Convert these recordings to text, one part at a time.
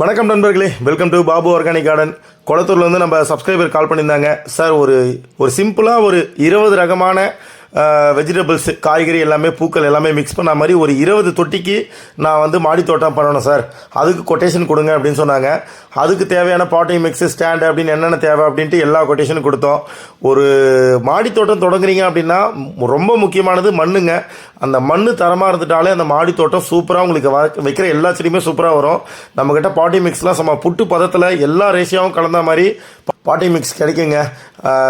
வணக்கம் நண்பர்களே, welcome to Babu organic garden. கொளத்தூர்லேருந்து நம்ம சப்ஸ்கிரைபர் கால் பண்ணியிருந்தாங்க. சார் ஒரு சிம்பிளாக ஒரு 20 ரகமான வெஜிடபிள்ஸ், காய்கறி எல்லாமே, பூக்கள் எல்லாமே மிக்ஸ் பண்ண மாதிரி ஒரு 20 தொட்டிக்கு நான் வந்து மாடி தோட்டம் பண்ணணும் சார், அதுக்கு கொட்டேஷன் கொடுங்க அப்படின்னு சொன்னாங்க. அதுக்கு தேவையான பாட்டிங் மிக்ஸு, ஸ்டாண்டு அப்படின்னு என்னென்ன தேவை அப்படின்ட்டு எல்லா கொட்டேஷனும் கொடுத்தோம். ஒரு மாடி தோட்டம் தொடங்குறீங்க அப்படின்னா ரொம்ப முக்கியமானது மண்ணுங்க. அந்த மண் தரமாக இருந்துட்டாலே அந்த மாடி தோட்டம் சூப்பராக உங்களுக்கு வைக்கிற எல்லா செடியுமே சூப்பராக வரும். நம்மக்கிட்ட பாட்டிங் மிக்ஸ்லாம் சும்மா புட்டு பதத்தில் எல்லா ரேஷியாவும் கலந்த மாதிரி பாட்டிங் மிக்ஸ் கிடைக்குங்க.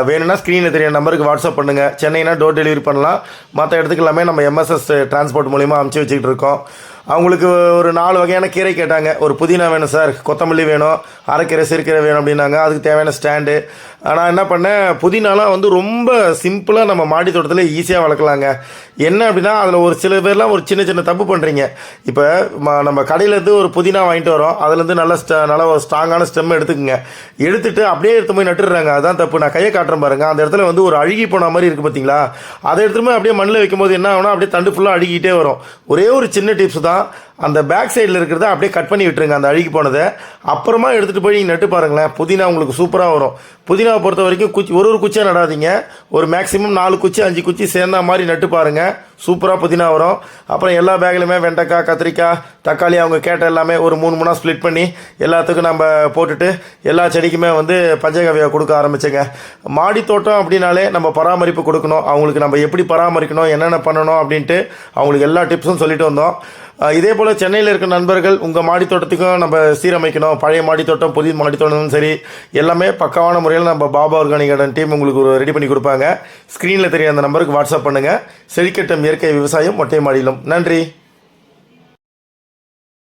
வேணும்னா ஸ்க்ரீனில் தெரிய நம்பருக்கு வாட்ஸ்அப் பண்ணுங்கள். சென்னைனா டோர் டெலிவரி பண்ணலாம். மற்ற இடத்துக்கு எல்லாமே நம்ம எம்எஸ்எஸ் டிரான்ஸ்போர்ட் மூலிமா அமுச்சு வச்சுக்கிட்டு இருக்கோம். அவங்களுக்கு ஒரு 4 வகையான கீரை கேட்டாங்க. ஒரு புதினா வேணும் சார், கொத்தமல்லி வேணும், அரைக்கீரை, சிறுக்கீரை வேணும் அப்படின்னாங்க. அதுக்கு தேவையான ஸ்டாண்டு. நான் என்ன பண்ணேன், புதினாலாம் வந்து ரொம்ப சிம்பிளாக நம்ம மாடி தோட்டத்தில் ஈஸியாக வளர்க்கலாங்க. என்ன அப்படின்னா, அதில் ஒரு சில பேர்லாம் ஒரு சின்ன சின்ன தப்பு பண்ணுறீங்க. இப்போ நம்ம கடையிலேருந்து ஒரு புதினா வாங்கிட்டு வரோம், அதுலேருந்து நல்ல ஒரு ஸ்ட்ராங்கான ஸ்டெம் எடுத்துக்கோங்க. எடுத்துகிட்டு அப்படியே எடுத்து போய் நட்டுடுறாங்க. அதுதான் தப்பு. நான் கையை காட்டுறேன் பாருங்கள். அந்த இடத்துல வந்து ஒரு அழுகி போன மாதிரி இருக்குது பார்த்தீங்களா? அதை எடுத்துகிட்டு போய் அப்படியே மண்ணில் வைக்கும்போது என்ன ஆகுனா, அப்படியே தண்டு ஃபுல்லாக அழுகிட்டே வரும். ஒரே ஒரு சின்ன டிப்ஸ் தான், அந்த பேக் சைடில் இருக்கிறத அப்படியே கட் பண்ணி விட்டுருங்க, அந்த அழுகி போனதை. அப்புறமா எடுத்துகிட்டு போய் நீங்கள் நட்டு பாருங்களேன், புதினா உங்களுக்கு சூப்பராக வரும். புதினாவை பொறுத்த வரைக்கும் ஒரு குச்சியாக நடாதீங்க, ஒரு மேக்ஸிமம் 4 குச்சி 5 குச்சி சேர்ந்த மாதிரி நட்டு பாருங்கள், சூப்பராக புதினா வரும். அப்புறம் எல்லா பேக்லையுமே வெண்டைக்காய், கத்திரிக்காய், தக்காளி அவங்க கேட்ட எல்லாமே ஒரு 3 ஸ்ப்ளிட் பண்ணி எல்லாத்துக்கும் நம்ம போட்டுட்டு எல்லா செடிக்குமே வந்து பஞ்சகவ்யா கொடுக்க ஆரம்பிச்சேங்க. மாடி தோட்டம் அப்படின்னாலே நம்ம பராமரிப்பு கொடுக்கணும். அவங்களுக்கு நம்ம எப்படி பராமரிக்கணும், என்னென்ன பண்ணணும் அப்படின்ட்டு அவங்களுக்கு எல்லா டிப்ஸும் சொல்லிட்டு வந்தோம். இதே போல் சென்னையில் இருக்க நண்பர்கள் உங்கள் மாடி தோட்டத்துக்கும் நம்ம சீரமைக்கணும், பழைய மாடி தோட்டம், புதிய மாடி தோட்டமும் சரி, எல்லாமே பக்காவான முறையில் நம்ம பாபா ஆர்கானிக் கார்டன் டீம் உங்களுக்கு ரெடி பண்ணி கொடுப்பாங்க. ஸ்க்ரீனில் தெரிய அந்த நம்பருக்கு வாட்ஸ்அப் பண்ணுங்கள். செழிக்கட்டும் இயற்கை விவசாயம் மொட்டை மாடியிலும். நன்றி.